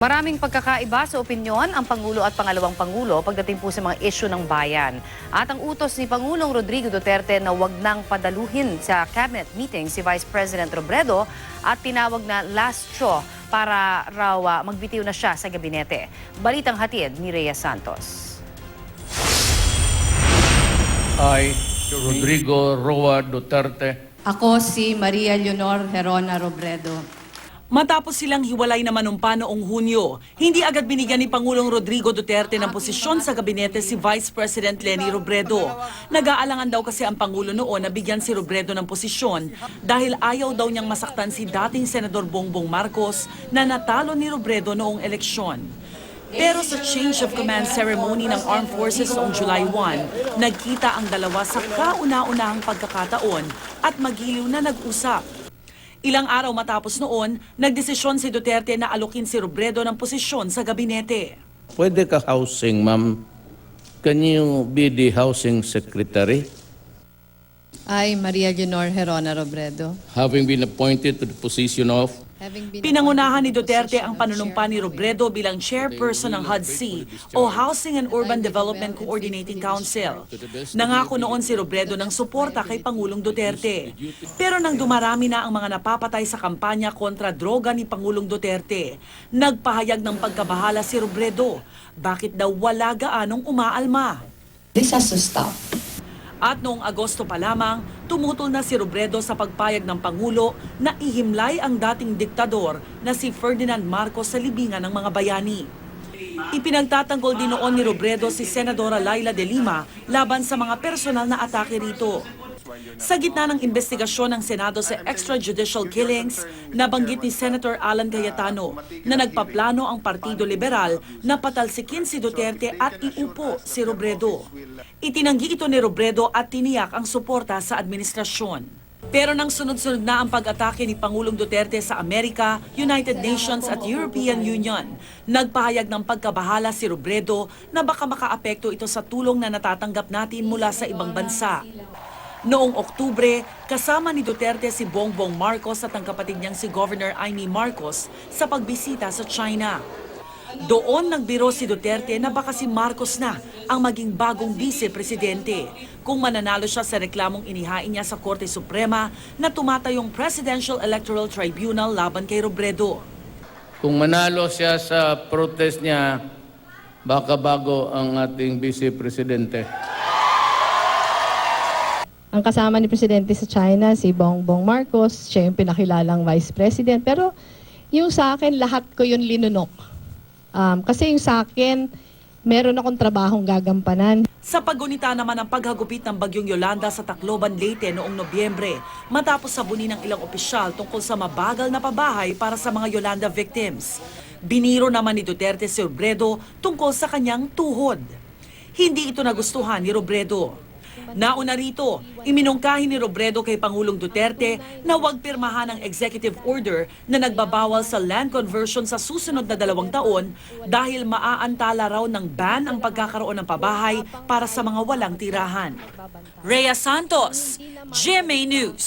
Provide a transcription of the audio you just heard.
Maraming pagkakaiba sa opinyon ang Pangulo at Pangalawang Pangulo pagdating po sa mga isyu ng bayan. At ang utos ni Pangulong Rodrigo Duterte na wag nang padaluhin sa cabinet meeting si Vice President Robredo at tinawag na last straw para raw magbitiw na siya sa gabinete. Balitang hatid ni Rhea Santos. I, Rodrigo Roa Duterte. Ako si Maria Leonor Herona Robredo. Matapos silang hiwalay na manumpa noong Hunyo, hindi agad binigyan ni Pangulong Rodrigo Duterte ng posisyon sa gabinete si Vice President Leni Robredo. Nag-aalangan daw kasi ang Pangulo noon na bigyan si Robredo ng posisyon dahil ayaw daw niyang masaktan si dating Senador Bongbong Marcos na natalo ni Robredo noong eleksyon. Pero sa change of command ceremony ng Armed Forces noong July 1, nagkita ang dalawa sa kauna-unahang pagkakataon at magiliw na nag-usap. Ilang araw matapos noon, nagdesisyon si Duterte na alokin si Robredo ng posisyon sa gabinete. Pwede ka housing, ma'am. Can you be the housing secretary? I, Maria Leonor Herona Robredo. Having been appointed to the position of Pinangunahan ni Duterte ang panunumpa ni Robredo bilang chairperson ng HUD-C o Housing and Urban Development Coordinating Council. Nangako noon si Robredo ng suporta kay Pangulong Duterte. Pero nang dumarami na ang mga napapatay sa kampanya kontra droga ni Pangulong Duterte, nagpahayag ng pagkabahala si Robredo. Bakit daw wala gaanong umaalma? This has to stop. At noong Agosto pa lamang, tumutol na si Robredo sa pagpayag ng Pangulo na ihimlay ang dating diktador na si Ferdinand Marcos sa libingan ng mga bayani. Ipinagtatanggol din noon ni Robredo si Senadora Laila de Lima laban sa mga personal na atake rito. Sa gitna ng investigasyon ng Senado sa extrajudicial killings, nabanggit ni Senator Alan Cayetano na nagpaplano ang Partido Liberal na patalsikin si Duterte at iupo si Robredo. Itinanggi ito ni Robredo at tiniyak ang suporta sa administrasyon. Pero nang sunod-sunod na ang pag-atake ni Pangulong Duterte sa Amerika, United Nations at European Union, nagpahayag ng pagkabahala si Robredo na baka makaapekto ito sa tulong na natatanggap natin mula sa ibang bansa. Noong Oktubre, kasama ni Duterte si Bongbong Marcos at ang kapatid niyang si Governor Amy Marcos sa pagbisita sa China. Doon nagbiro si Duterte na baka si Marcos na ang maging bagong vice-presidente kung mananalo siya sa reklamong inihain niya sa Korte Suprema na tumatayong Presidential Electoral Tribunal laban kay Robredo. kung manalo siya sa protest niya, baka bago ang ating vice-presidente. Ang kasama ni Presidente sa China, si Bongbong Marcos, siya yung pinakilalang Vice President. Pero yung sa akin, lahat ko yun linunok. Kasi yung sa akin, meron akong trabahong gagampanan. Sa paggunita naman ang paghagupit ng Bagyong Yolanda sa Tacloban, Leyte noong Nobyembre, matapos sabunin ng ilang opisyal tungkol sa mabagal na pabahay para sa mga Yolanda victims. Biniro naman ni Duterte si Robredo tungkol sa kanyang tuhod. Hindi ito nagustuhan ni Robredo. Nauna rito, iminungkahi ni Robredo kay Pangulong Duterte na huwag pirmahan ang executive order na nagbabawal sa land conversion sa susunod na 2 taon dahil maaantala raw ng ban ang pagkakaroon ng pabahay para sa mga walang tirahan. Rhea Santos, GMA News.